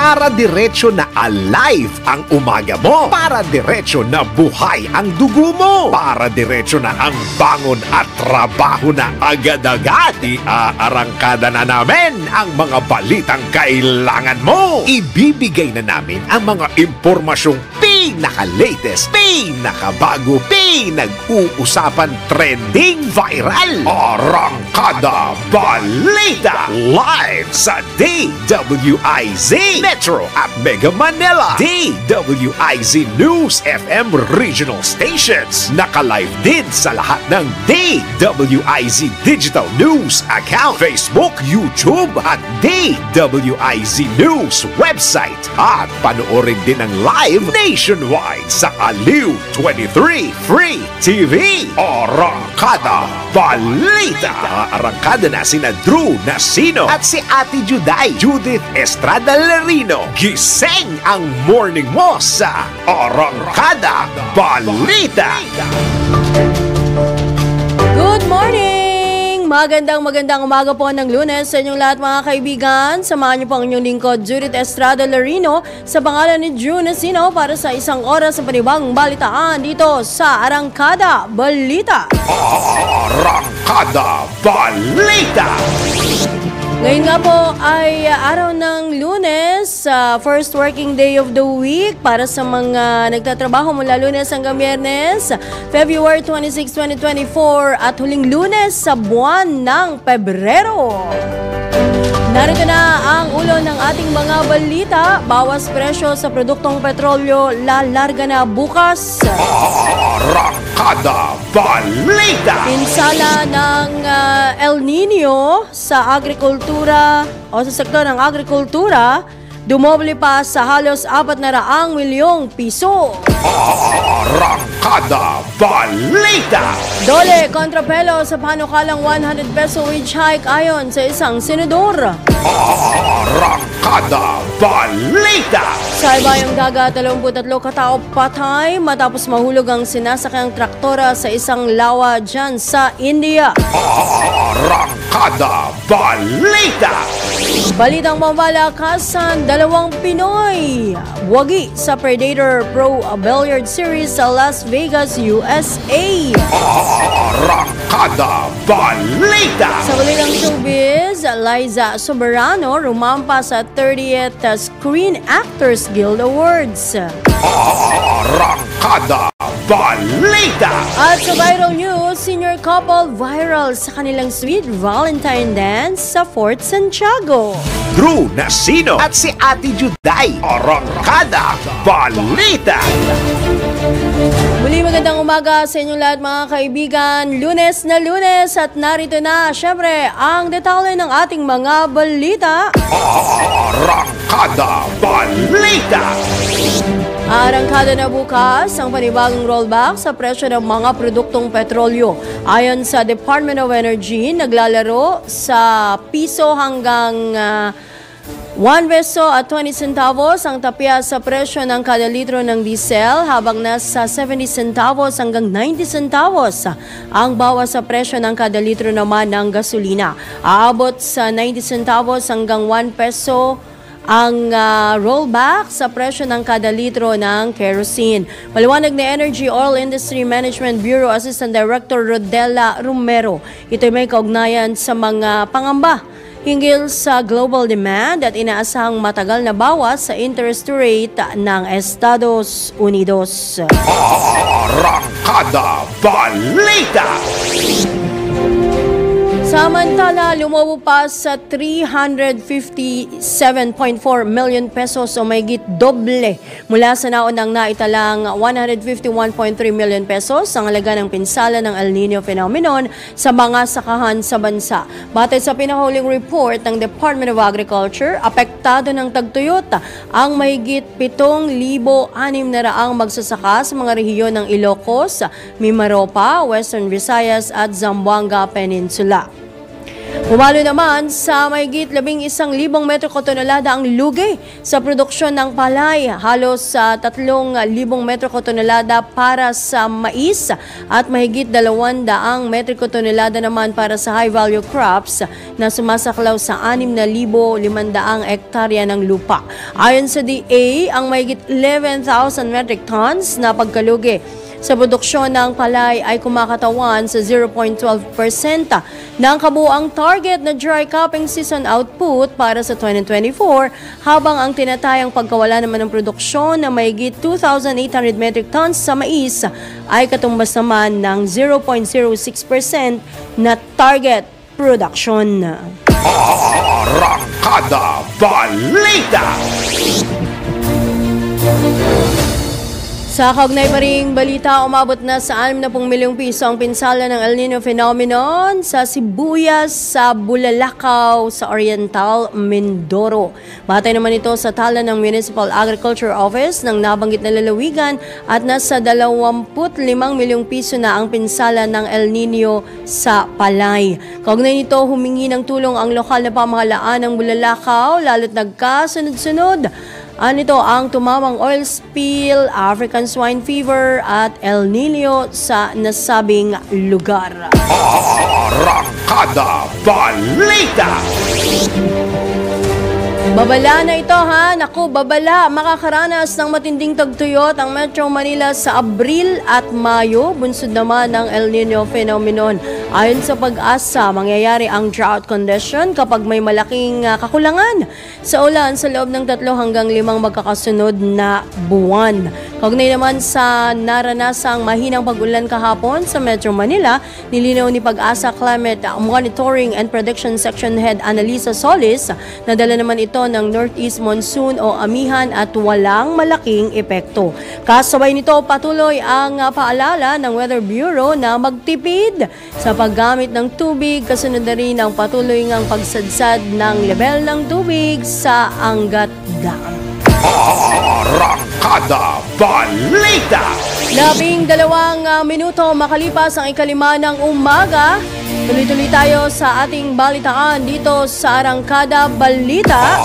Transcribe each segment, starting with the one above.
Para diretso na alive ang umaga mo. Para diretso na buhay ang dugo mo. Para diretso na ang bangon at trabaho na agad-agad. Iaarangkada na namin ang mga balitang kailangan mo. Ibibigay na namin ang mga impormasyong pinaka-latest, pinakabago, pinag-uusapan, trending, viral. Arangkada Balita live sa DWIZ Metro at Mega Manila. DWIZ News FM regional stations. Naka-live din sa lahat ng DWIZ Digital News account, Facebook, YouTube at DWIZ News website. At panoorin din ang live nationwide sa Aliw 23 Free TV. Arangkada Balita. Arangkada na sina Drew Nasino at si Ate Juday, Judith Estrada Larino. Gising ang morning mo sa Arangkada Balita. Good morning! Magandang umaga po ng Lunes sa inyong lahat mga kaibigan. Samahan niyo po ang inyong lingkod, Judith Estrada Larino, sa pangalan ni Drew Nasino para sa isang oras sa panibagong balitaan dito sa Arangkada Balita. Arangkada Balita! Ngayon nga po ay araw ng Lunes, first working day of the week para sa mga nagtatrabaho mula Lunes hanggang Biyernes, February 26, 2024 at huling Lunes sa buwan ng Pebrero. Narito na ang ulo ng ating mga balita. Bawas presyo sa produktong petrolyo, lalarga na bukas. Arangkada Balita! Pinsala ng El Nino sa agrikultura o sa sektor ng agrikultura, dumoble pa sa halos 400 milyong piso. Arangkada Balita! Dole kontrapelo sa panukalang 100 peso wage hike ayon sa isang senador. Arangkada Balita! Sa Ibayong Dagat, 23 katao patay matapos mahulog ang sinasakyang traktora sa isang lawa dyan sa India. Arangkada Balita! Balitang pambalakasan, 2 Pinoy wagi sa Predator Pro Billiard Series sa Las Vegas, USA. Arangkada Balita! Sa balitang showbiz, Liza Soberano rumampa sa 30th Screen Actors Guild Awards. Arangkada Balita! At sa viral news, senior couple viral sa kanilang sweet Valentine dance sa Fort Santiago. Drew Nasino at si Ate Juday. Arangkada Balita! Muli magandang umaga sa inyong lahat mga kaibigan. Lunes na Lunes at narito na syempre ang detalye ng ating mga balita. Arangkada Balita! Arangkada na bukas ang panibagong rollback sa presyo ng mga produktong petrolyo. Ayon sa Department of Energy, naglalaro sa piso hanggang 1 peso at 20 centavos ang tapya sa presyo ng kada litro ng diesel, habang nasa 70 centavos hanggang 90 centavos ang bawas sa presyo ng kada litro naman ng gasolina. Aabot sa 90 centavos hanggang 1 peso ang rollback sa presyo ng kada litro ng kerosene. Paliwanag ni Energy Oil Industry Management Bureau Assistant Director Rodela Romero. Ito'y may kaugnayan sa mga pangamba hinggil sa global demand at inaasahang matagal na bawas sa interest rate ng Estados Unidos. Arangkada Balita! Samantala, lumobo pa sa 357.4 million pesos o mahigit doble mula sa naunang naitalang 151.3 million pesos ang halaga ng pinsala ng El Nino phenomenon sa mga sakahan sa bansa. Batay sa pinahuling report ng Department of Agriculture, apektado ng tagtuyot ang mahigit 7,600 magsasaka sa mga rehiyon ng Ilocos, Mimaropa, Western Visayas at Zamboanga Peninsula. Pumalo naman sa mahigit 11,000 metro tonelada ang lugi sa produksyon ng palay, halos sa 3,000 metro tonelada para sa mais at mahigit 200 metro tonelada naman para sa high-value crops na sumasaklaw sa 6,500 hektarya ng lupa. Ayon sa DA, ang mahigit 11,000 metric tons na pagkalugi sa produksyon ng palay ay kumakatawan sa 0.12% ng kabuuang target na dry cropping season output para sa 2024, habang ang tinatayang pagkawala naman ng produksyon na mahigit 2,800 metric tons sa mais ay katumbas naman ng 0.06% na target production. Arangkada Balita! Sa kaugnay pa ring balita, umabot na sa 60 milyong piso ang pinsala ng El Nino phenomenon sa sibuyas sa Bulalakaw sa Oriental Mindoro. Batay naman ito sa tala ng Municipal Agriculture Office ng nabanggit na lalawigan at nasa 25 milyong piso na ang pinsala ng El Nino sa palay. Kaugnay nito, humingi ng tulong ang lokal na pamahalaan ng Bulalakaw lalo't nagkasunod-sunod nito ang tumawang oil spill, African swine fever at El Nino sa nasabing lugar. Arangkada Balita! Babala na ito naku, babala. Makakaranas ng matinding tagtuyot ang Metro Manila sa Abril at Mayo, bunsod naman ng El Nino phenomenon. Ayon sa Pag-asa, mangyayari ang drought condition kapag may malaking kakulangan sa ulan sa loob ng 3 hanggang 5 magkakasunod na buwan. Kaugnay naman sa naranasang mahinang pag-ulan kahapon sa Metro Manila, nilinaw ni Pag-asa Climate Monitoring and Prediction Section Head Annalisa Solis na dala naman ito ng Northeast Monsoon o amihan at walang malaking epekto. Kasabay nito, patuloy ang paalala ng Weather Bureau na magtipid sa paggamit ng tubig, kasunod na rin ang patuloy ngang pagsadsad ng level ng tubig sa Angat Dam. Arangkada Balita! 12 minuto makalipas ang 5 ng umaga. Tuloy-tuloy tayo sa ating balitaan dito sa Arangkada Balita.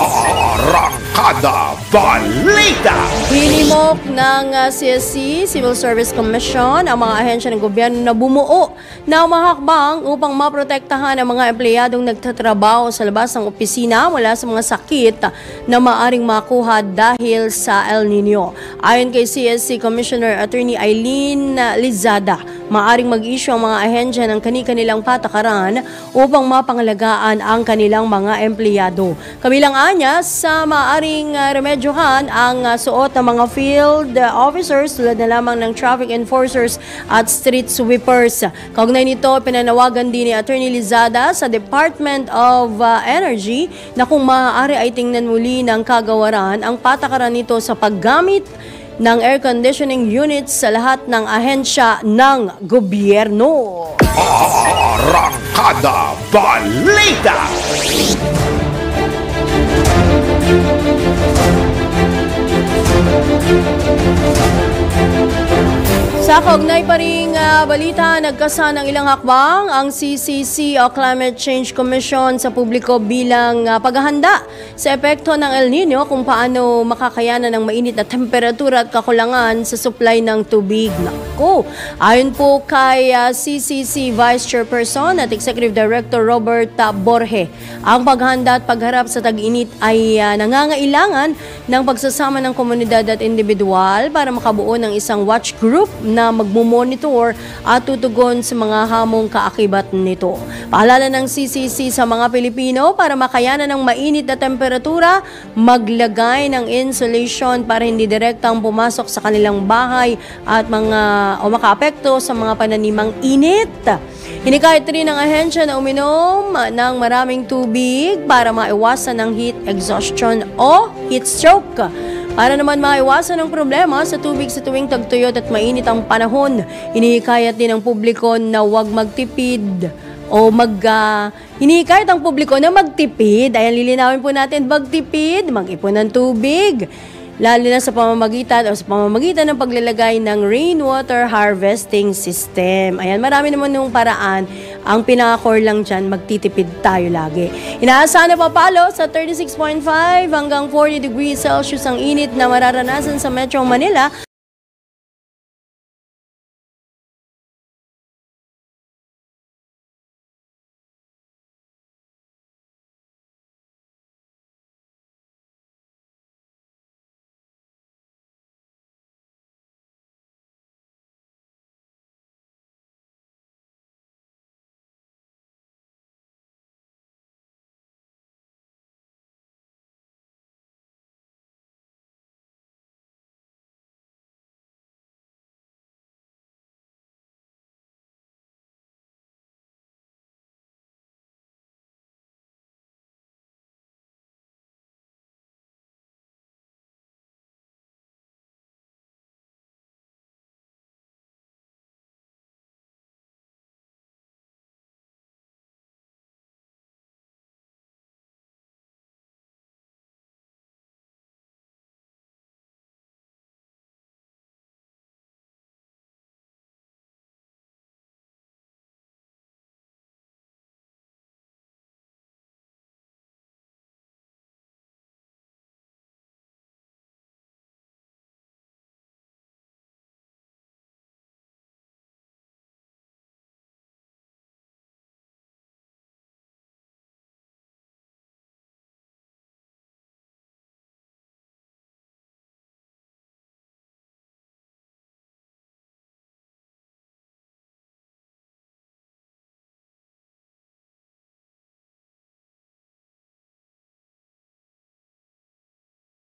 Arangkada Balita! Hinimok ng CSC, Civil Service Commission, ang mga ahensya ng gobyerno na bumuo na mahakbang upang maprotektahan ang mga empleyadong nagtatrabaho sa labas ng opisina mula sa mga sakit na maaring makuha dahil sa El Nino. Ayon kay CSC Commissioner Attorney Eileen Lizada, maaring mag-issue ang mga ahensya ng kani-kanilang patakaran upang mapangalagaan ang kanilang mga empleyado. Kabilang anya sa maaring remedyohan ang suot ng mga field officers tulad na lamang ng traffic enforcers at street sweepers. Kaugnay nito, pinanawagan din ni Attorney Lizada sa Department of Energy na kung maaari ay tingnan muli ng kagawaran ang patakaran nito sa paggamit ng air conditioning units sa lahat ng ahensya ng gobyerno. Arangkada Balita! Sa kaugnay pa ring balita, nagkasa ng ilang hakbang ang CCC o Climate Change Commission sa publiko bilang paghahanda sa epekto ng El Nino kung paano makakayanan ng mainit na temperatura at kakulangan sa supply ng tubig. Naku! Ayon po kay CCC Vice Chairperson at Executive Director Robert Borge, ang paghahanda at pagharap sa tag-init ay nangangailangan ng pagsasama ng komunidad at individual para makabuo ng isang watch group na magmumonitor at tutugon sa mga hamong kaakibat nito. Paalala ng CCC sa mga Pilipino para makayanan ng mainit na temperatura, maglagay ng insulation para hindi direktang pumasok sa kanilang bahay at makaapekto sa mga pananimang init. Hinikayat rin ng ahensya na uminom ng maraming tubig para maiwasan ng heat exhaustion o heat stroke. Para naman maiwasan ang problema sa tubig sa tuwing tagtuyot at mainit ang panahon, hinihikayat din ng publiko na huwag magtipid o hinihikayat ang publiko na magtipid. Ayan, lilinawin po natin, magtipid, mag-ipon ng tubig. lalo na sa pamamagitan ng paglalagay ng rainwater harvesting system. Ayan, marami naman nung paraan. Ang pinaka-core lang dyan, magtitipid tayo lagi. Inaasahan na papalo sa 36.5 hanggang 40 degrees Celsius ang init na mararanasan sa Metro Manila.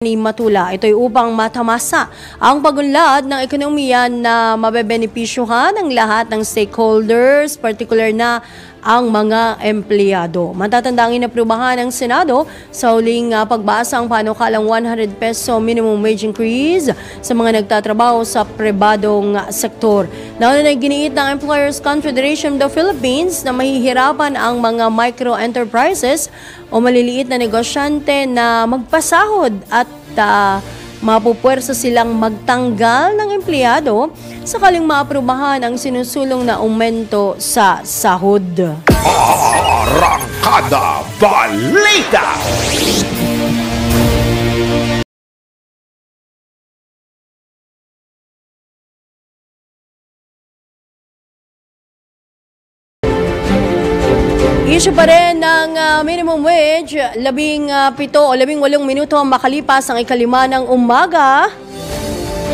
Ni Matula. Ito'y upang matamasa ang pagunlad ng ekonomiya na mabebenepisyuhan ng lahat ng stakeholders, particular na ang mga empleyado. Matatandang inaprubahan ng Senado sa huling pagbasa ang panukalang 100 peso minimum wage increase sa mga nagtatrabaho sa pribadong sektor. Nauna na giniit ng Employers Confederation of the Philippines na mahihirapan ang mga micro-enterprises o maliliit na negosyante na magpasahod at mapupuwersa silang magtanggal ng empleyado sakaling maaprubahan ang sinusulong na aumento sa sahod. Arangkada Balita! Issue pa rin ng minimum wage, 17 o 18 minuto makalipas ang ikalima ng umaga.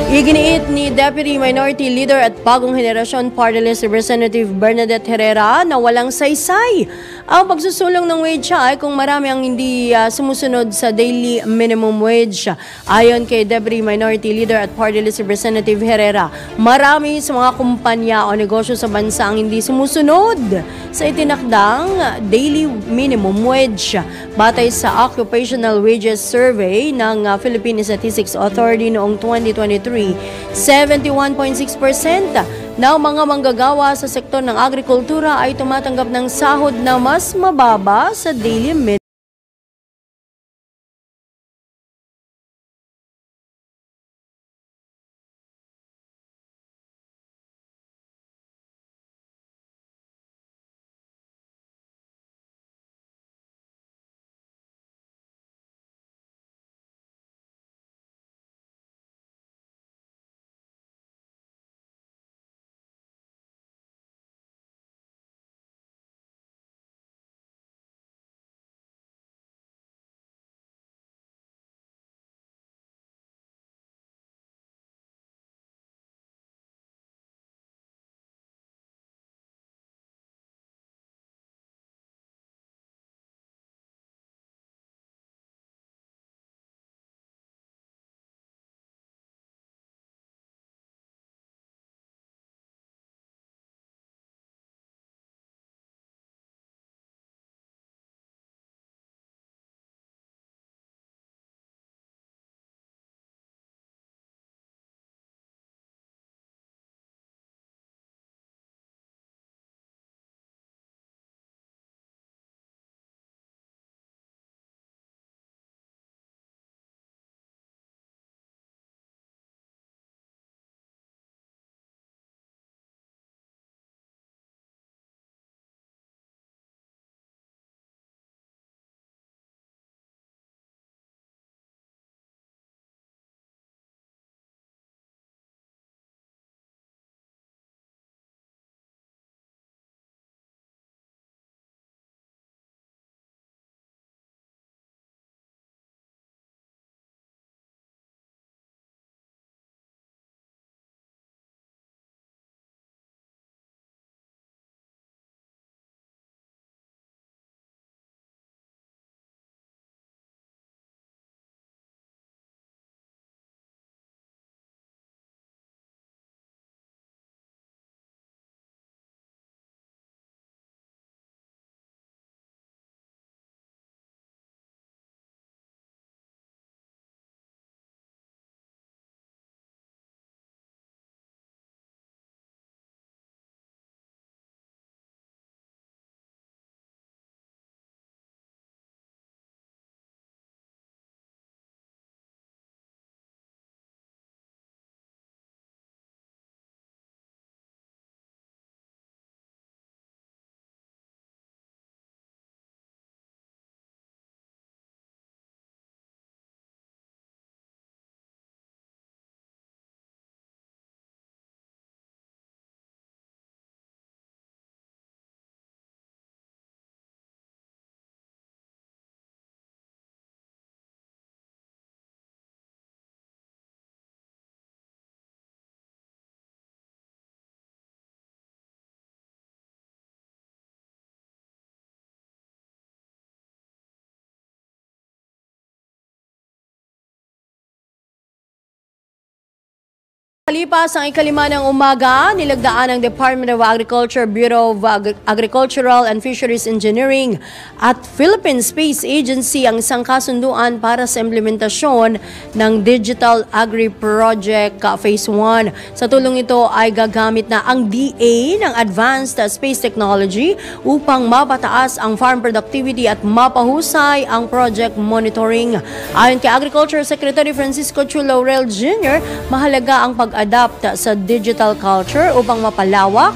Iginiit ni Deputy Minority Leader at Bagong Henerasyon Party List Representative Bernadette Herrera na walang saysay ang pagsusulong ng wage hike kung marami ang hindi sumusunod sa daily minimum wage. Ayon kay Deputy Minority Leader at Party List Representative Herrera, marami sa mga kumpanya o negosyo sa bansa ang hindi sumusunod sa itinakdang daily minimum wage. Batay sa Occupational Wages Survey ng Philippine Statistics Authority noong 2023, 71.6% ng mga manggagawa sa sektor ng agrikultura ay tumatanggap ng sahod na mas mababa sa daily minimum. Kalipas ang ikalima ng umaga, nilagdaan ng Department of Agriculture, Bureau of Agricultural and Fisheries Engineering at Philippine Space Agency ang isang kasunduan para sa implementasyon ng Digital Agri Project Phase 1. Sa tulong ito ay gagamit na ang DA ng Advanced Space Technology upang mapataas ang farm productivity at mapahusay ang project monitoring. Ayon kay Agriculture Secretary Francisco Chu Laurel Jr., mahalaga ang pag-adapt sa digital culture upang mapalawak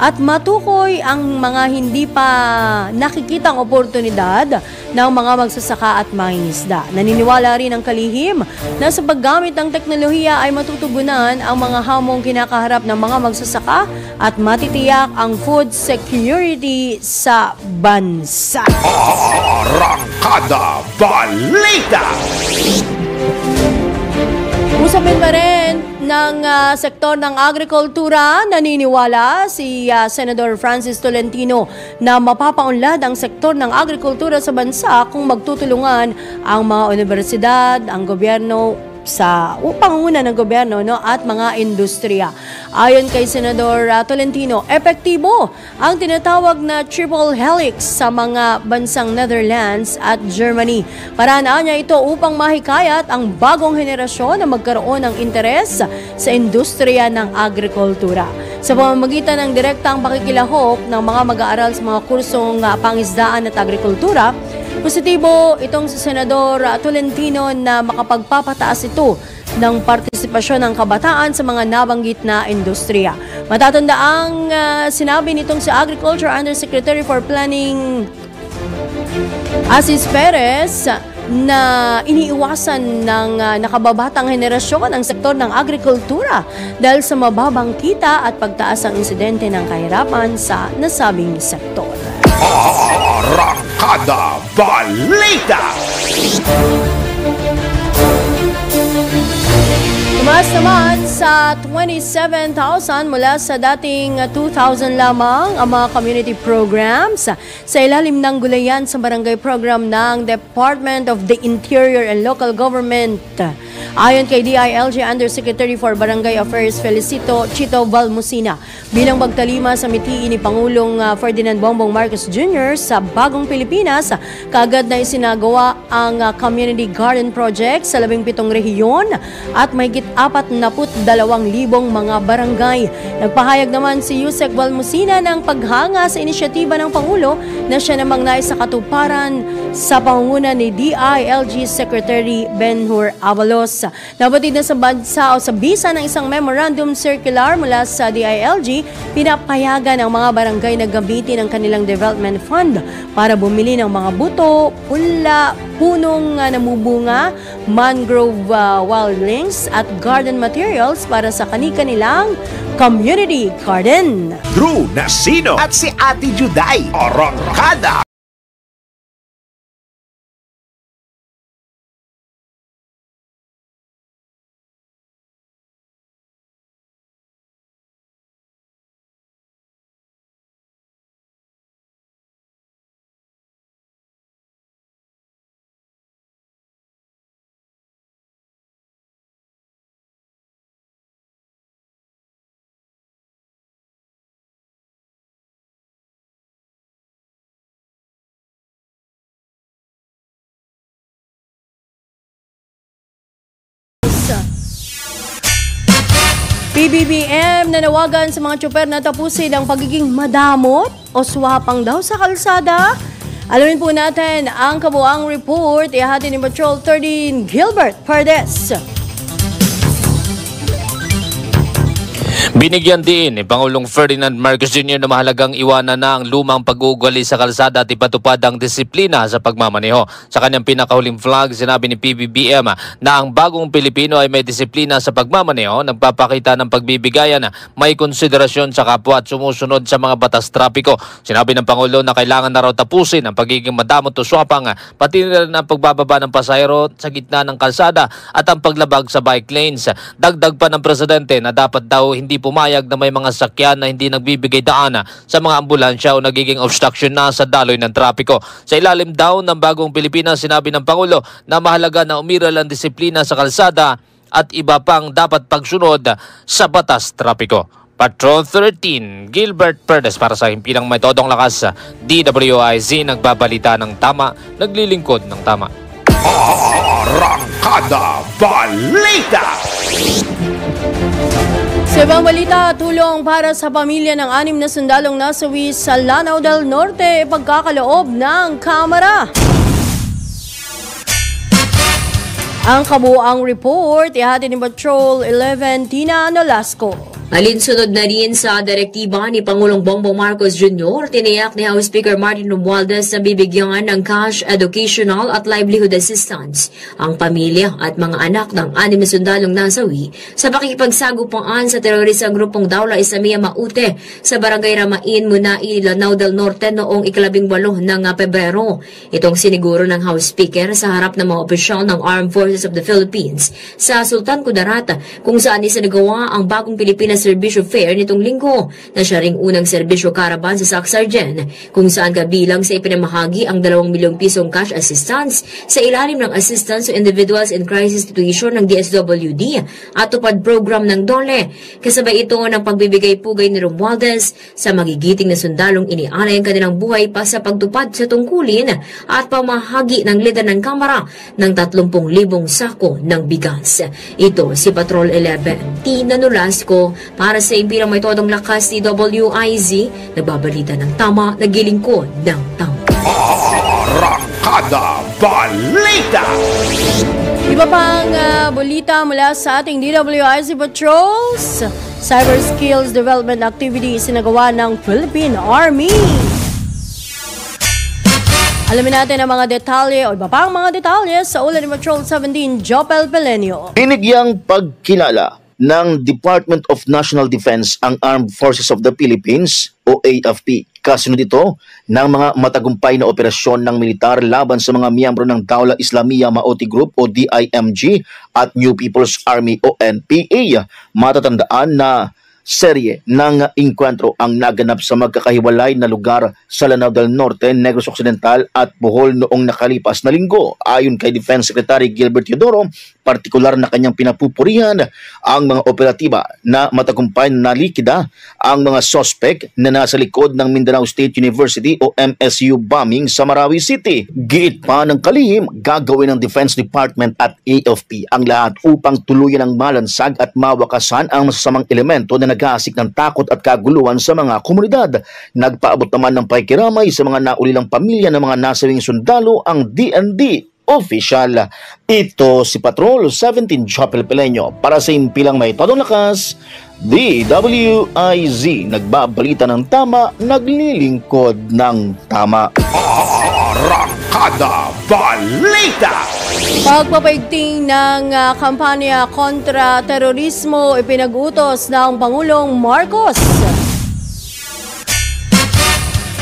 at matukoy ang mga hindi pa nakikitang oportunidad ng mga magsasaka at mangingisda. Naniniwala rin ang kalihim na sa paggamit ng teknolohiya ay matutugunan ang mga hamong kinakaharap ng mga magsasaka at matitiyak ang food security sa bansa. Arangkada Balita! Usapin pa rin ng sektor ng agrikultura, naniniwala si Senador Francis Tolentino na mapapaunlad ang sektor ng agrikultura sa bansa kung magtutulungan ang mga universidad, ang gobyerno sa pangunguna ng gobyerno at mga industriya. Ayon kay Senador Tolentino, epektibo ang tinatawag na triple helix sa mga bansang Netherlands at Germany. Paraan niya ito upang mahikayat ang bagong henerasyon na magkaroon ng interes sa industriya ng agrikultura. Sa pamamagitan ng direktang pakikilahok ng mga mag-aaral sa mga kursong pangisdaan at agrikultura, positibo itong si Senador Tolentino na makapagpapataas ito ng partisipasyon ng kabataan sa mga nabanggit na industriya. Matatanda ang sinabi nitong si Agriculture Undersecretary for Planning Asis Perez na iniiwasan ng nakababatang henerasyon ang sektor ng agrikultura dahil sa mababang kita at pagtaas ang insidente ng kahirapan sa nasabing sektor. Arangkada Balita! Tumaas naman sa 27,000 mula sa dating 2,000 lamang ang mga community programs sa ilalim ng gulayan sa barangay program ng Department of the Interior and Local Government. Ayon kay DILG Undersecretary for Barangay Affairs Felicito Chito Valmusina, bilang pagtalima sa mitiin ni Pangulong Ferdinand Bongbong Marcos Jr. sa Bagong Pilipinas, kaagad na isinagawa ang Community Garden Project sa 17 rehiyon at mahigit 42,000 mga barangay. Nagpahayag naman si Yusek Valmusina ng paghanga sa inisyatiba ng Pangulo na siya namang naisakatuparan sa pangunguna ni DILG Secretary Ben-Hur Avalos. Nabatid na sa bansa o sa bisa ng isang memorandum circular mula sa DILG, pinapayagan ang mga barangay na gamitin ang kanilang development fund para bumili ng mga buto, punla, punong namubunga, mangrove wildlings at garden materials para sa kani-kanilang community garden. Drew Nasino at si Ate Juday. Arangkada! PBBM nanawagan sa mga tsuper na tapusin ang pagiging madamot o swapang daw sa kalsada. Alamin po natin ang kabuang report ihahati ni Patrol 13 Gilbert Pardes. Binigyan din ni Pangulong Ferdinand Marcos Jr. na mahalagang iwanan na ang lumang pag-uugali sa kalsada at ipatupad ang disiplina sa pagmamaneho. Sa kanyang pinakahuling vlog, sinabi ni PBBM na ang bagong Pilipino ay may disiplina sa pagmamaneho, nagpapakita ng pagbibigayan, may konsiderasyon sa kapwa at sumusunod sa mga batas trapiko. Sinabi ng Pangulo na kailangan na raw tapusin ang pagiging madamot o swapang, pati rin ang pagbababa ng pasahero sa gitna ng kalsada at ang paglabag sa bike lanes. Dagdag pa ng Presidente na dapat daw hindi pumayag na may mga sakyan na hindi nagbibigay daan sa mga ambulansya o nagiging obstruction na sa daloy ng trapiko. Sa ilalim daw ng bagong Pilipinas, sinabi ng Pangulo na mahalaga na umiral ang disiplina sa kalsada at iba pang dapat pagsunod sa batas trapiko. Patrol 13, Gilbert Perdes para sa himpilang may todong lakas. DWIZ nagbabalita ng tama, naglilingkod ng tama. Arangkada Balita! Sa ibang balita, tulong para sa pamilya ng 6 na sundalong nasawi sa Lanao del Norte, pagkakaloob ng Kamara. Ang kabuuang report, ihatid ni Patrol 11 Tina Nolasco. Alinsunod na rin sa direktiba ni Pangulong Bongbong Marcos Jr., tiniyak ni House Speaker Martin Romualdez na bibigyan ng cash, educational at livelihood assistance ang pamilya at mga anak ng 6 na sundalong nasawi sa pakikipagsagupaan sa terorisang grupong Dawla Islamiyah Maute sa Barangay Ramain, Munai, Lanao del Norte noong 18 ng Pebrero. Itong siniguro ng House Speaker sa harap ng mga opisyal ng Armed Forces of the Philippines sa Sultan Kudarat, kung saan isinagawa ang bagong Pilipinas Serbisyo Fair nitong linggo na siya ring unang serbisyo caravan sa Sacsargen, kung saan kabilang sa ipinamahagi ang 2 milyong pisong cash assistance sa ilalim ng Assistance to Individuals in Crisis Situation ng DSWD at tupad program ng DOLE. Kasabay ito ng pagbibigay-pugay ni Romualdez sa magigiting na sundalong inialay ang kanilang buhay pa sa pagtupad sa tungkulin at pamahagi ng lider ng Kamara ng 30,000 sako ng bigas. Ito si Patrol 11 Tina Nolasco para sa impilang may todong lakas ni WIZ, nagbabalita ng tama, naglilingkod ng tama. Arangkada Balita! Iba pang balita mula sa ating DWIZ Patrols. Cyber Skills Development Activity sinagawa ng Philippine Army. Alamin natin ang mga detalye o iba pang mga detalye sa ulat ni Patrol 17, Jopel Pelenio. Binigyang pagkilala ng Department of National Defense ang Armed Forces of the Philippines o AFP. Kasunod ito ng mga matagumpay na operasyon ng militar laban sa mga miyembro ng Dawla Islamiyah Maute Group o DIMG at New People's Army o NPA. Matatandaan na serye ng inkwentro ang naganap sa magkakahiwalay na lugar sa Lanao del Norte, Negros Occidental at Bohol noong nakalipas na linggo. Ayon kay Defense Secretary Gilbert Teodoro, partikular na kanyang pinapupurihan ang mga operatiba na matagumpay na nalikida ang mga sospek na nasa likod ng Mindanao State University o MSU bombing sa Marawi City. Giit pa ng kalihim, gagawin ng Defense Department at AFP ang lahat upang tuluyan ang malansag at mawakasan ang masasamang elemento na nag-aasik ng takot at kaguluhan sa mga komunidad. Nagpaabot naman ng pakikiramay sa mga naulilang pamilya ng mga nasawing sundalo ang DND official. Ito si Patrol 17 Jopel Pelenio para sa impilang may todong lakas, DWIZ, nagbabalita ng tama, naglilingkod ng tama. Arangkada Balita! Pagpapaigting ng kampanya kontra terorismo ipinag-utos ng Pangulong Marcos.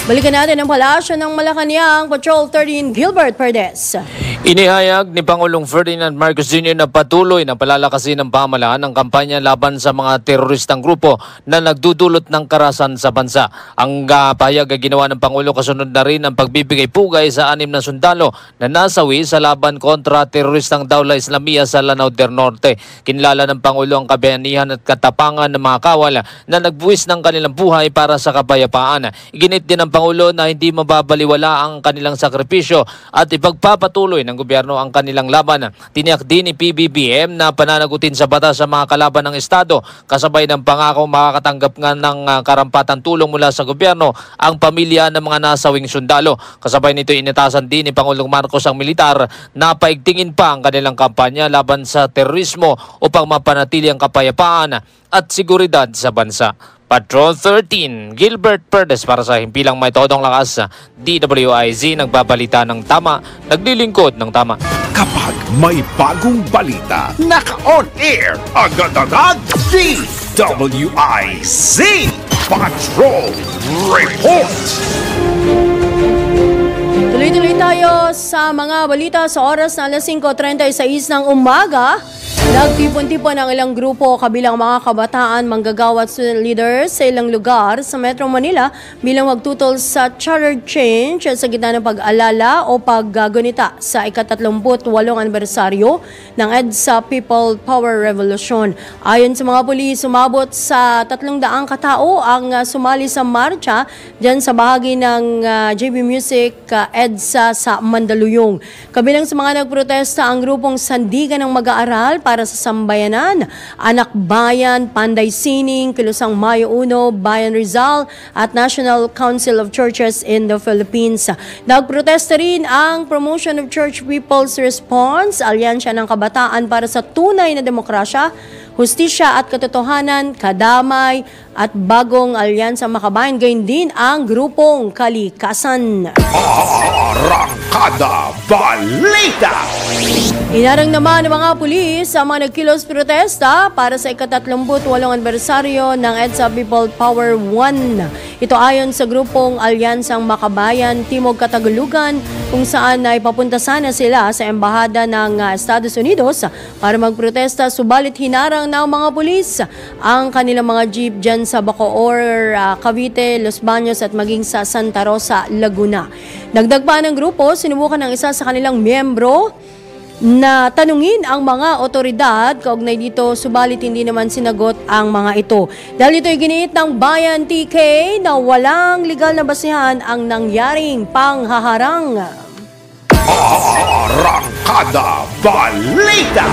Balikan natin ang palasyo ng Malacanang, Patrol 13, Gilbert Perdes. Inihayag ni Pangulong Ferdinand Marcos Jr. na patuloy na palalakasin ng pamahalaan ng kampanya laban sa mga teroristang grupo na nagdudulot ng karahasan sa bansa. Ang pahayag ay ginawa ng Pangulo kasunod na rin ang pagbibigay-pugay sa 6 na sundalo na nasawi sa laban kontra teroristang Dawla Islamiyah sa Lanao del Norte. Kinilala ng Pangulo ang kabayanihan at katapangan ng mga kawal na nagbuwis ng kanilang buhay para sa kapayapaan. Iginit din ng Pangulo na hindi mababaliwala ang kanilang sakripisyo at ipagpapatuloy ng gobyerno ang kanilang laban. Tiniyak din ni PBBM na pananagutin sa batas sa mga kalaban ng Estado, kasabay ng pangako makakatanggap nga ng karampatang tulong mula sa gobyerno ang pamilya ng mga nasawing sundalo. Kasabay nito inatasan din ni Pangulong Marcos ang militar na paigtingin pa ang kanilang kampanya laban sa terorismo upang mapanatili ang kapayapaan at seguridad sa bansa. Patrol 13, Gilbert Perdes para sa himpilang may todong lakas, DWIZ, nagbabalita ng tama, naglilingkod ng tama. Kapag may bagong balita, naka-on air, agad-agad, DWIZ Patrol Report! Tuloy-tuloy tayo sa mga balita sa oras na alas 5:36 ng umaga. Nagtipon-tipon ang ilang grupo kabilang mga kabataan, manggagawa at student leaders sa ilang lugar sa Metro Manila bilang magtutol sa charter change sa gitna ng pag-alala o paggunita sa ika-38 anibersaryo ng EDSA People Power Revolution. Ayon sa mga pulis, sumabot sa 300 katao ang sumali sa marcha dyan sa bahagi ng JB Music EDSA sa Mandaluyong. Kabilang sa mga nagprotesta ang grupong Sandigan ng Mag-aaral para sa Sambayanan, Anak Bayan, Panday Sining, Kilusang Mayo Uno, Bayan Rizal at National Council of Churches in the Philippines. Nagprotesta rin ang Promotion of Church People's Response, Alyansya ng Kabataan para sa Tunay na Demokrasya, Hustisya at Katotohanan, Kadamay at Bagong Alyansa Makabayan, gayon din ang grupong Kalikasan. Arangkada Balita! Inarang naman ng mga pulis ang mga nagkilos protesta para sa ika-38 anibersaryo ng EDSA People Power 1. Ito ayon sa grupong Alyansang Makabayan, Timog Katagulugan, kung saan ay papunta sana sila sa embahada ng Estados Unidos para magprotesta, subalit hinarang ng mga pulis ang kanilang mga jeep dyan sa Bacoor, Cavite, Los Baños at maging sa Santa Rosa, Laguna. Dagdag pa ng grupo, sinubukan ng isa sa kanilang miyembro na tanungin ang mga otoridad kaugnay dito, subalit hindi naman sinagot ang mga ito. Dahil ito'y giniit ng Bayan TK na walang legal na basihan ang nangyaring panghaharang. Arangkada Balita!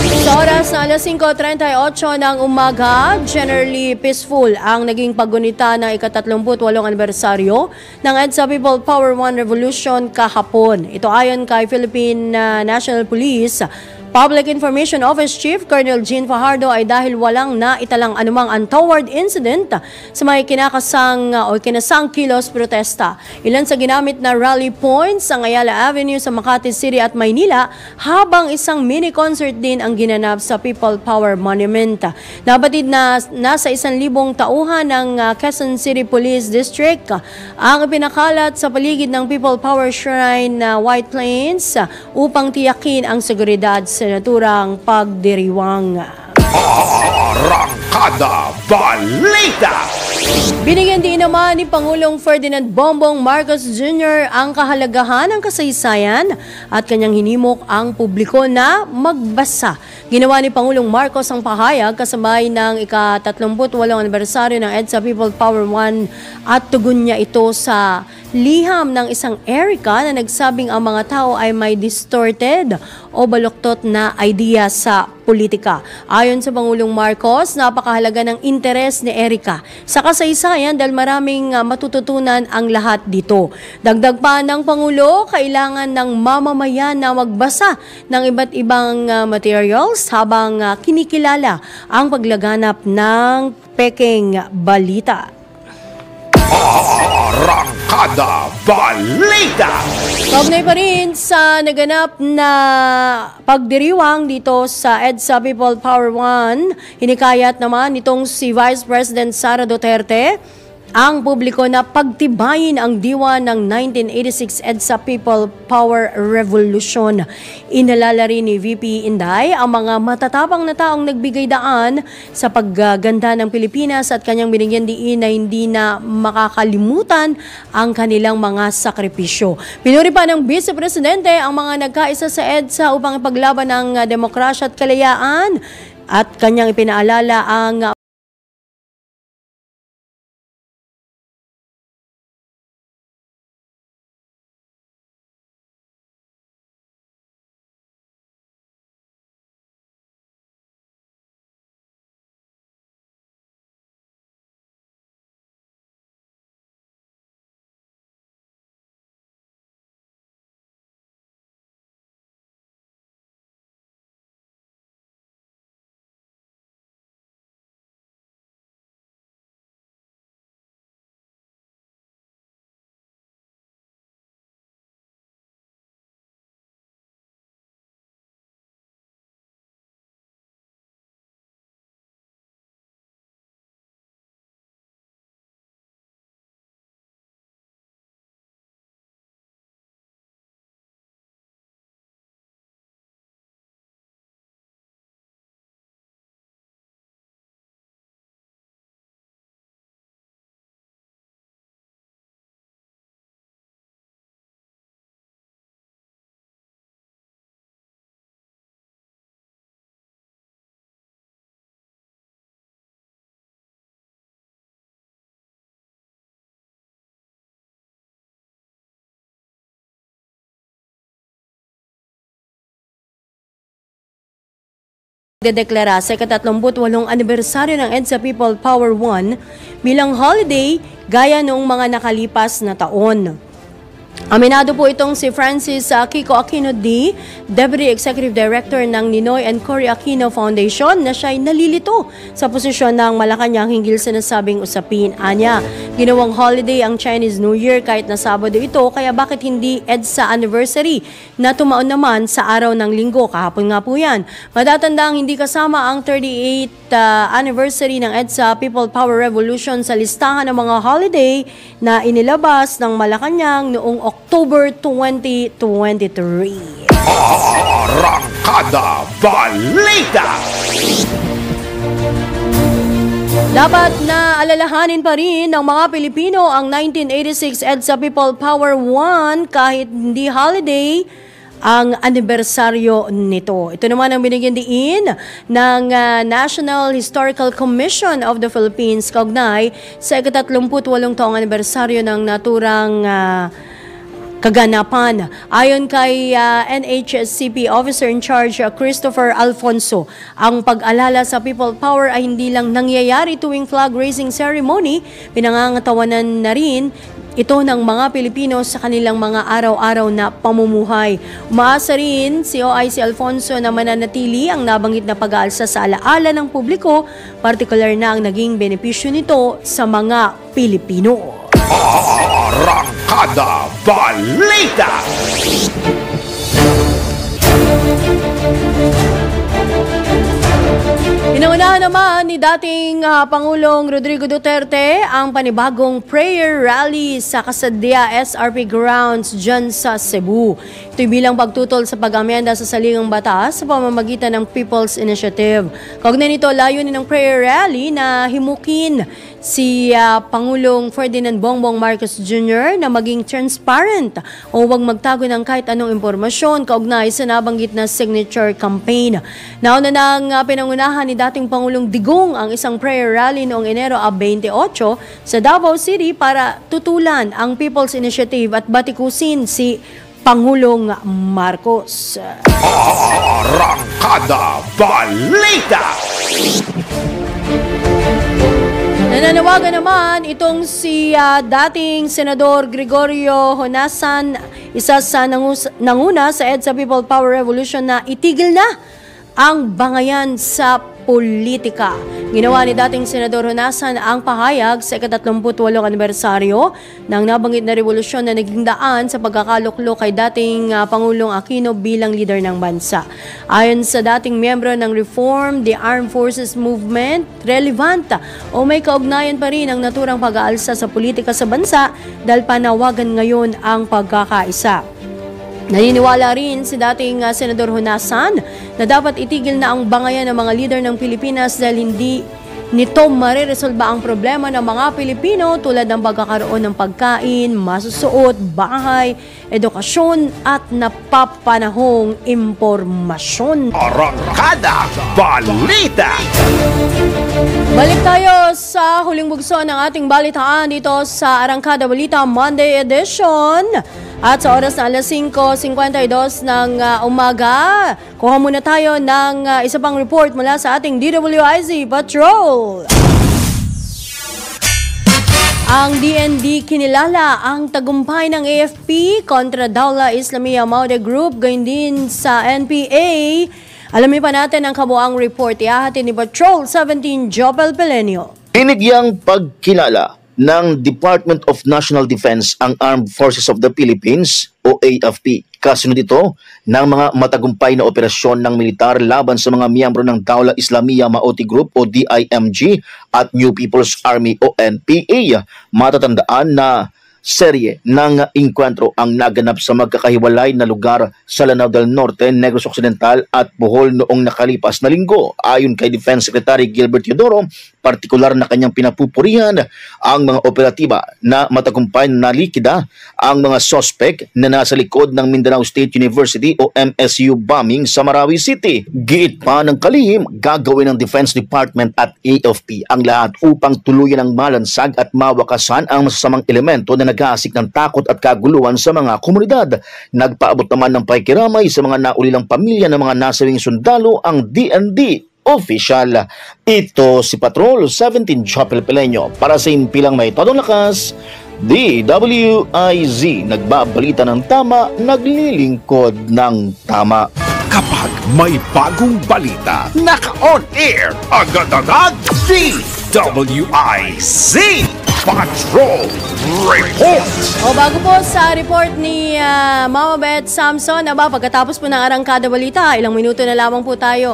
Sa oras na alas 5:38 ng umaga, generally peaceful ang naging paggunita ng ika-38 anibersaryo ng EDSA People Power 1 Revolution kahapon. Ito ayon kay Philippine National Police Public Information Office Chief Colonel Jean Fajardo ay dahil walang naitalang anumang untoward incident sa mga kinasang kilos protesta. Ilan sa ginamit na rally points sa Ayala Avenue sa Makati City at Maynila, habang isang mini concert din ang ginanap sa People Power Monument. Nabatid na nasa 1,000 tauhan ng Quezon City Police District ang pinakalat sa paligid ng People Power Shrine White Plains upang tiyakin ang seguridad sa naturang pagdiriwang. Arangkada Balita! Binigyan din naman ni Pangulong Ferdinand Bongbong Marcos Jr. ang kahalagahan ng kasaysayan at kanyang hinimok ang publiko na magbasa. Ginawa ni Pangulong Marcos ang pahayag kasabay ng ika-38 anibersaryo ng EDSA People Power 1 at tugon niya ito sa liham ng isang Erica na nagsabing ang mga tao ay may distorted o baluktot na idea sa politika. Ayon sa Pangulong Marcos, napakahalaga ng interes ni Erica sa kasaysayan dahil maraming matututunan ang lahat dito. Dagdag pa ng Pangulo, kailangan ng mamamayan na magbasa ng iba't ibang materials habang kinikilala ang paglaganap ng peking balita. Arangkada Balita! Kaugnay pa rin sa naganap na pagdiriwang dito sa EDSA People Power 1, hinikayat naman itong si Vice President Sara Duterte ang publiko na pagtibayin ang diwa ng 1986 EDSA People Power Revolution. Inalala rin ni VP Inday ang mga matatapang na taong nagbigay daan sa paggaganda ng Pilipinas at kanyang binigyan diin na hindi na makakalimutan ang kanilang mga sakripisyo. Pinuri pa ng Vice Presidente ang mga nagkaisa sa EDSA upang ipaglaban ang demokrasya at kalayaan at kanyang ipinaalala ang Dedeklara sa 38 anibersaryo ng EDSA People Power 1 bilang holiday gaya noong mga nakalipas na taon. Aminado po itong si Francis Kiko Aquino D., Deputy Executive Director ng Ninoy and Cory Aquino Foundation, na siya'y nalilito sa posisyon ng Malacanang hinggil sa nasabing usapin. Anya, ginawang holiday ang Chinese New Year kahit na Sabado ito, kaya bakit hindi EDSA anniversary na tumaon naman sa araw ng Linggo? Kahapon nga po yan. Matatandang hindi kasama ang 38th anniversary ng EDSA People Power Revolution sa listahan ng mga holiday na inilabas ng Malacanang noong October 2023. Arangkada Balita! Dapat na alalahanin pa rin ng mga Pilipino ang 1986 EDSA People Power 1 kahit hindi holiday ang anibersaryo nito. Ito naman ang binigyan diin ng National Historical Commission of the Philippines kaugnay sa 38 taong anibersaryo ng naturang kaganapan. Ayon kay NHSCP Officer in Charge Christopher Alfonso, ang pag-alala sa People Power ay hindi lang nangyayari tuwing flag raising ceremony, pinangangatawanan na rin ito ng mga Pilipino sa kanilang mga araw-araw na pamumuhay. Umaasa rin si OIC Alfonso na mananatili ang nabanggit na pag-aalsa sa alaala ng publiko, partikular na ang naging benepisyo nito sa mga Pilipino. Arangkada Balita! Pinangunahan naman ni dating Pangulong Rodrigo Duterte ang panibagong prayer rally sa Kasadya SRP Grounds dyan sa Cebu. Ito'y bilang pagtutol sa pag-amyenda sa saligang batas sa pamamagitan ng People's Initiative. Kaugnay nito, layunin ng prayer rally na himukin si Pangulong Ferdinand Bongbong Marcos Jr. na maging transparent o huwag magtago ng kahit anong impormasyon kaugnay sa nabanggit na signature campaign. Nauna nang pinangunahan ni dating Pangulong Digong ang isang prayer rally noong Enero 28 sa Davao City para tutulan ang People's Initiative at batikusin si Pangulong Marcos. Arangkada Balita! Nananawagan naman itong si dating Senador Gregorio Honasan, isa sa nanguna sa EDSA People Power Revolution, na itigil na ang bangayan sa politika. Ginawa ni dating Senador Honasan ang pahayag sa 38 anibersaryo ng nabanggit na revolusyon na naging daan sa pagkakaluklo kay dating Pangulong Aquino bilang leader ng bansa. Ayon sa dating miyembro ng Reform the Armed Forces Movement, relevant o may kaugnayan pa rin ang naturang pag-aalsa sa politika sa bansa dahil panawagan ngayon ang pagkakaisa. Naniniwala rin si dating Senador Honasan na dapat itigil na ang bangayan ng mga leader ng Pilipinas dahil hindi nito mariresolba ang problema ng mga Pilipino tulad ng pagkakaroon ng pagkain, masusuot, bahay, edukasyon at napapanahong impormasyon. Arangkada Balita! Balik tayo sa huling bugso ng ating balitaan dito sa Arangkada Balita Monday Edition. At sa oras na alas 5:52 ng umaga, kuha muna tayo ng isa pang report mula sa ating DWIZ Patrol. Ang DND kinilala ang tagumpay ng AFP kontra Dawla Islamiyah Maude Group, gayon din sa NPA. Alamin pa natin ang kabuang report. Ihahatid ni Patrol 17 Jopel Pelenio. Binigyang pagkilala ng Department of National Defense ang Armed Forces of the Philippines o AFP. Kasunod ito ng mga matagumpay na operasyon ng militar laban sa mga miyembro ng Dawla Islamiyah Maude Group o DIMG at New People's Army o NPA. Matatandaan na serye ng inkwentro ang naganap sa magkakahiwalay na lugar sa Lanao del Norte, Negros Occidental at Bohol noong nakalipas na linggo. Ayon kay Defense Secretary Gilbert Teodoro, partikular na kanyang pinapupurihan ang mga operatiba na matagumpay na nalikida ang mga sospek na nasa likod ng Mindanao State University o MSU bombing sa Marawi City. Giit pa ng kalihim, gagawin ng Defense Department at AFP ang lahat upang tuluyan ang malansag at mawakasan ang masasamang elemento na nag-aasik ng takot at kaguluhan sa mga komunidad. Nagpaabot naman ng pakikiramay sa mga naulilang pamilya ng mga nasawing sundalo ang DND official. Ito si Patrol 17 Chapel Peleño para sa impilang may todong lakas, DWIZ, nagbabalita ng tama, naglilingkod ng tama. Kapag may bagong balita, naka-on air, agad-agad, DWIZ Patrol Report! O bago po sa report ni Mama Beth Samson, pagkatapos po ng arangkada balita, ilang minuto na lamang po tayo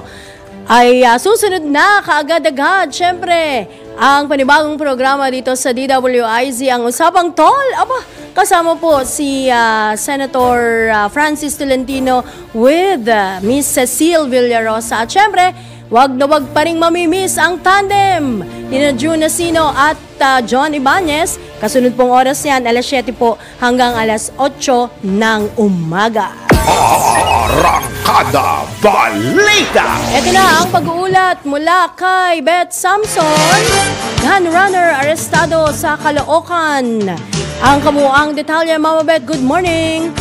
ay susunod na kaagad-agad. Siyempre, ang panibagong programa dito sa DWIZ, ang Usapang Tol. Kasama po si Senator Francis Tolentino with Miss Cecile Villarosa. At syempre, wag na wag pa rin mamimiss ang tandem ni June Nasino at John Ibanez. Kasunod pong oras yan, alas 7 po hanggang alas 8 ng umaga. Arangkada Balita! Ito na ang pag-uulat mula kay Beth Samson. Gun runner arestado sa Caloocan. Ang kabuuang detalye, Mama Beth, good morning.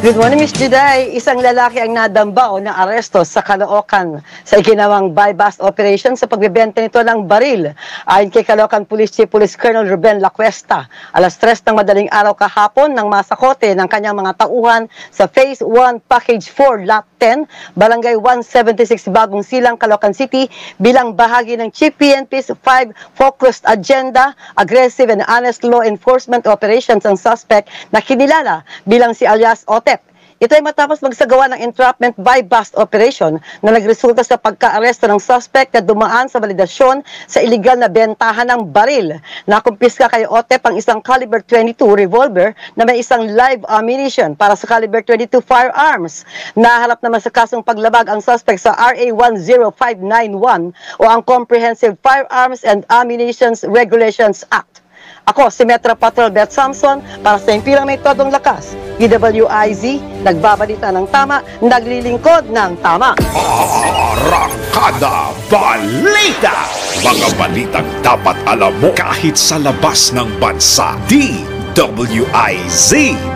Good morning, Miss Juday. Isang lalaki ang nadamba o naaresto sa Caloocan sa iginawang buy-bust operation sa pagbebenta nito ng baril. Ayon kay Caloocan Police Chief Police Colonel Ruben Lacuesta, alas 3 ng madaling araw kahapon nang masakote ng kanyang mga tauhan sa Phase 1 Package 4 Lot 10, Barangay 176 Bagong Silang, Caloocan City bilang bahagi ng Chief PNP's 5 Focused Agenda, Aggressive and Honest Law Enforcement Operations ang suspect na kinilala bilang si alias Otep. Ito ay matapos magsagawa ng entrapment buy-bust operation na nagresulta sa pagka-aresto ng suspect na dumaan sa validasyon sa iligal na bentahan ng baril. Nakumpiska kay Otep ang isang caliber 22 revolver na may isang live ammunition para sa caliber 22 firearms. Naharap naman sa kasong paglabag ang suspect sa RA 10591 o ang Comprehensive Firearms and Ammunitions Regulations Act. Ako, si Metro Patrol Beth Samson, para sa impilang may todong lakas. DWIZ, nagbabalita ng tama, naglilingkod ng tama. Arangkada Balita! Mga balitang dapat alam mo kahit sa labas ng bansa. DWIZ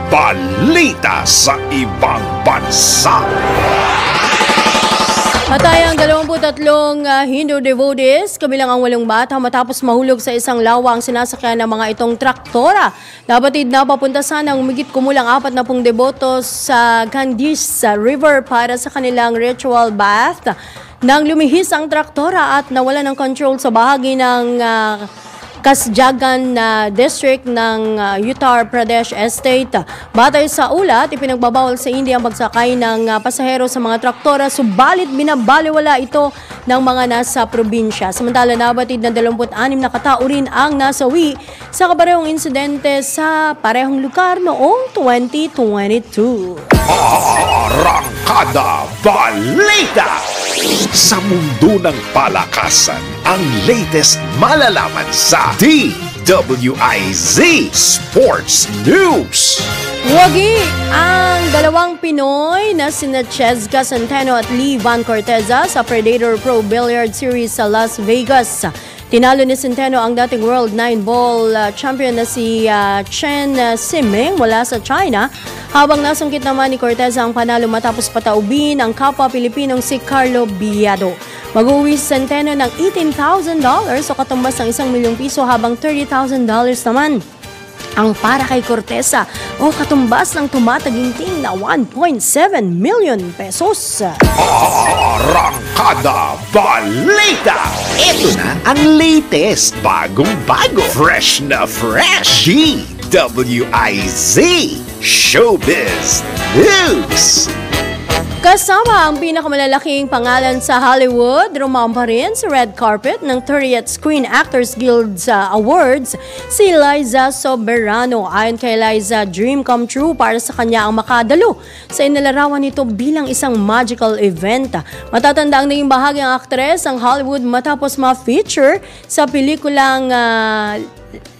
Balita sa ibang bansa. Patay ang 23 Hindu devotees, kabilang ang 8 bata matapos mahulog sa isang lawa ang sinasakyan ng mga itong traktora. Nabatid na papunta sana ang umigit kumulang 40 deboto sa Ganges River para sa kanilang ritual bath. Nang lumihis ang traktora at nawala ng control sa bahagi ng Kasjagan District ng Uttar Pradesh Estate. Batay sa ulat, ipinagbabawal sa India ang pagsakay ng pasahero sa mga traktora, subalit binabaliwala ito ng mga nasa probinsya. Samantala, nabatid na 26 na katao rin ang nasawi sa kaparehong insidente sa parehong lugar noong 2022. Arangkada Balita! Sa mundo ng palakasan, ang latest malalaman sa DWIZ Sports News. Wagi ang 2 Pinoy na sina Chezga Centeno at Lee Van Corteza sa Predator Pro Billiard Series sa Las Vegas. Tinalo ni Centeno ang dating World 9-ball champion na si Chen Siming mula sa China, habang nasungkit naman ni Cortez ang panalo matapos pataubin ang kapwa Pilipinong si Carlo Biado. Mag-uwi si Centeno ng $18,000 o katumbas ng 1 milyong piso, habang $30,000 naman ang para kay Corteza o katumbas ng tumataginting na 1.7 million pesos. Arangkada Balita! Ito na ang latest, bagong-bago, fresh na fresh, DWIZ Showbiz News. Kasama ang pinakamalalaking pangalan sa Hollywood, rumampa rin sa red carpet ng 30th Screen Actors Guild Awards si Liza Soberano. Ayon kay Liza, dream come true para sa kanya ang makadalo sa inilarawan nito bilang isang magical event. Matatanda ang naging bahagi ang aktres ang Hollywood matapos ma-feature sa pelikulang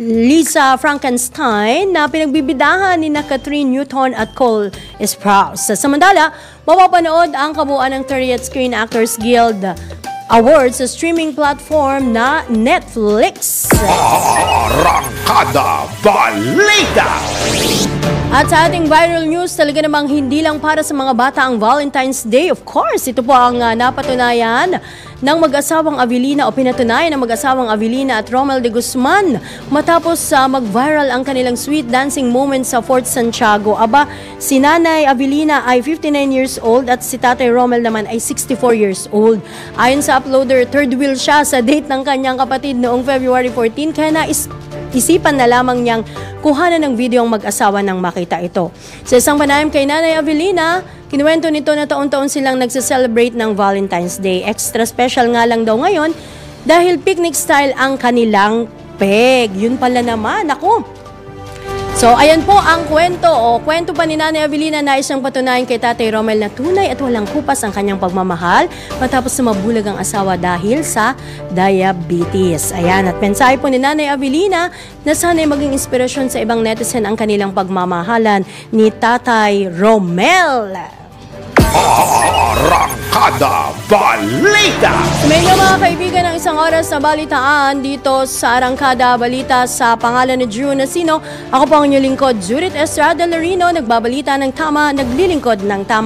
Lisa Frankenstein na pinagbibidahan ni Catherine Newton at Cole Sprouse. Samantala, mapapanood ang kabuuan ng 30th Screen Actors Guild Awards sa streaming platform na Netflix. Arangkada Balita! At sa ating viral news, talaga namang hindi lang para sa mga bata ang Valentine's Day. Of course, ito po ang napatunayan ng mag-asawang Avelina o pinatunayan ng mag-asawang Avelina at Romel de Guzman matapos mag-viral ang kanilang sweet dancing moment sa Fort Santiago. Aba, si Nanay Avelina ay 59 years old at si Tatay Romel naman ay 64 years old. Ayon sa uploader, third wheel siya sa date ng kanyang kapatid noong February 14 kaya isipan na lamang niyang kuhanan ng video ang mag-asawa nang makita ito. Sa isang panayam kay Nanay Avelina, kinuwento nito na taon-taon silang nagse-celebrate ng Valentine's Day. Extra special nga lang daw ngayon dahil picnic style ang kanilang peg. Yun pala naman, ako. So, ayan po ang kwento pa ni Nanay Avelina na isang patunayan kay Tatay Romel na tunay at walang kupas ang kanyang pagmamahal matapos na mabulag ang asawa dahil sa diabetes. Ayan, at mensahe po ni Nanay Avelina na sana'y maging inspirasyon sa ibang netizen ang kanilang pagmamahalan ni Tatay Romel. Arangkada Balita! Medyo mga kaibigan, ng isang oras na balitaan dito sa Arangkada Balita sa pangalan ni Drew Nasino. Ako po ang inyong lingkod, Judith Estrada Larino, nagbabalita ng tama, naglilingkod ng tama.